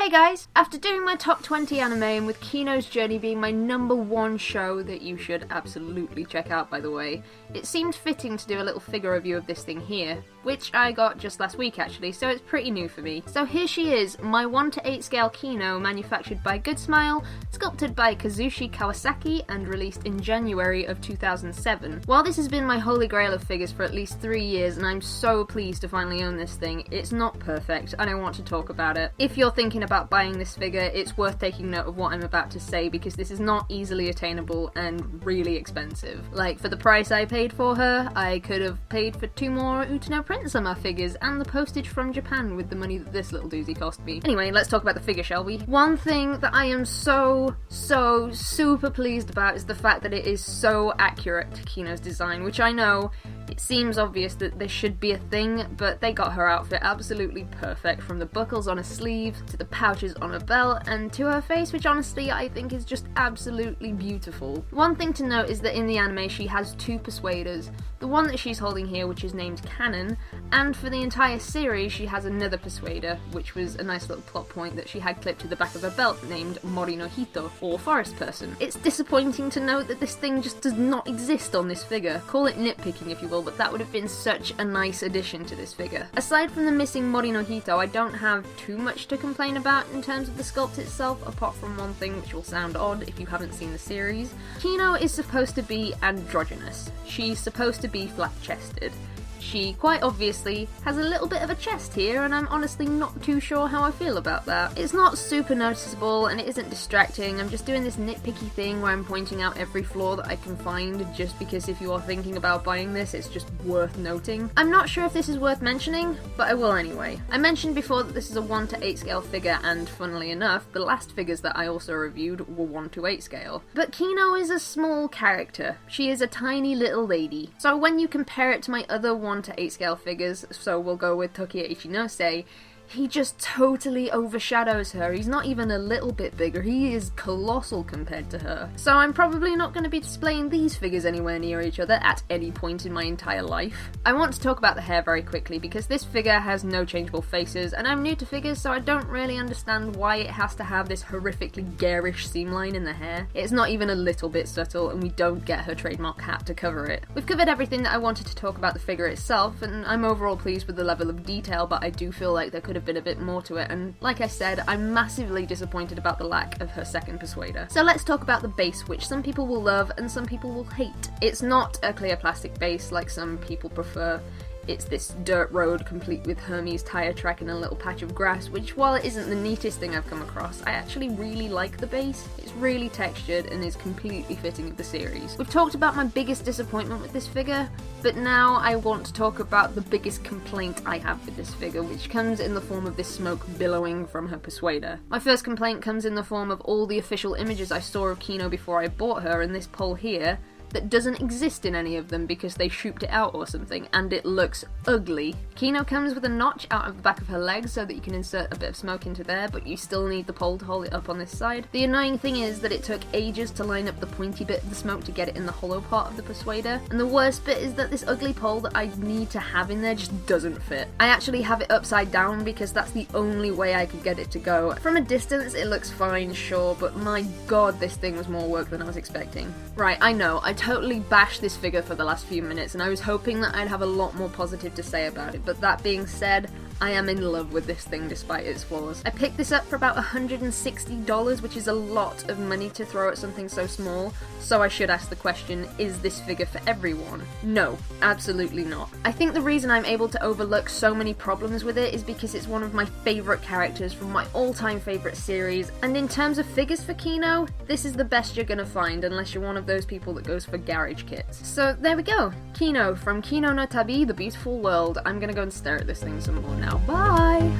Hey guys! After doing my top 20 anime and with Kino's Journey being my #1 show that you should absolutely check out by the way, it seemed fitting to do a little figure review of this thing here, which I got just last week actually, so it's pretty new for me. So here she is, my 1:8 scale Kino, manufactured by Good Smile, sculpted by Kazushi Kawasaki and released in January of 2007. While this has been my holy grail of figures for at least 3 years and I'm so pleased to finally own this thing, it's not perfect and I want to talk about it. If you're thinking about buying this figure, it's worth taking note of what I'm about to say because this is not easily attainable and really expensive. Like, for the price I paid for her, I could have paid for 2 more Utano Prince-sama figures and the postage from Japan with the money that this little doozy cost me. Anyway, let's talk about the figure, shall we? One thing that I am so super pleased about is the fact that it is so accurate to Kino's design, which I know it seems obvious that this should be a thing, but they got her outfit absolutely perfect, from the buckles on her sleeve, to the pouches on her belt, and to her face, which honestly I think is just absolutely beautiful. One thing to note is that in the anime she has 2 persuaders, the one that she's holding here which is named Canon, and for the entire series she has another persuader, which was a nice little plot point that she had clipped to the back of her belt named Mori no Hito, or Forest Person. It's disappointing to note that this thing just does not exist on this figure. Call it nitpicking if you will, but that would have been such a nice addition to this figure. Aside from the missing Mori no Hito, I don't have too much to complain about in terms of the sculpt itself, apart from one thing which will sound odd if you haven't seen the series. Kino is supposed to be androgynous. She's supposed to be flat-chested. She quite obviously has a little bit of a chest here, and I'm honestly not too sure how I feel about that. It's not super noticeable and it isn't distracting. I'm just doing this nitpicky thing where I'm pointing out every flaw that I can find, just because if you are thinking about buying this, it's just worth noting. I'm not sure if this is worth mentioning, but I will anyway. I mentioned before that this is a 1:8 scale figure, and funnily enough, the last figures that I also reviewed were 1:8 scale. But Kino is a small character. She is a tiny little lady. So when you compare it to my other 1:8 scale figures, so we'll go with Tokiya Ichinose, he just totally overshadows her. He's not even a little bit bigger, he is colossal compared to her. So I'm probably not going to be displaying these figures anywhere near each other at any point in my entire life. I want to talk about the hair very quickly because this figure has no changeable faces, and I'm new to figures so I don't really understand why it has to have this horrifically garish seam line in the hair. It's not even a little bit subtle, and we don't get her trademark hat to cover it. We've covered everything that I wanted to talk about the figure itself, and I'm overall pleased with the level of detail, but I do feel like there could have been a bit more to it, and like I said, I'm massively disappointed about the lack of her second persuader. So let's talk about the base, which some people will love and some people will hate. It's not a clear plastic base like some people prefer. It's this dirt road complete with Hermes tyre track and a little patch of grass, which while it isn't the neatest thing I've come across, I actually really like the base. It's really textured and is completely fitting of the series. We've talked about my biggest disappointment with this figure, but now I want to talk about the biggest complaint I have with this figure, which comes in the form of this smoke billowing from her persuader. My first complaint comes in the form of all the official images I saw of Kino before I bought her, and this pole here that doesn't exist in any of them because they shooped it out or something, and it looks ugly. Kino comes with a notch out of the back of her legs so that you can insert a bit of smoke into there, but you still need the pole to hold it up on this side. The annoying thing is that it took ages to line up the pointy bit of the smoke to get it in the hollow part of the persuader, and the worst bit is that this ugly pole that I need to have in there just doesn't fit. I actually have it upside down because that's the only way I could get it to go. From a distance it looks fine, sure, but my god, this thing was more work than I was expecting. Right, I know, I totally bashed this figure for the last few minutes and I was hoping that I'd have a lot more positive to say about it, but that being said, I am in love with this thing despite its flaws. I picked this up for about $160, which is a lot of money to throw at something so small, so I should ask the question, is this figure for everyone? No, absolutely not. I think the reason I'm able to overlook so many problems with it is because it's one of my favourite characters from my all-time favourite series, and in terms of figures for Kino, this is the best you're gonna find unless you're one of those people that goes for garage kits. So there we go, Kino from Kino no Tabi, The Beautiful World. I'm gonna go and stare at this thing some more now. Bye!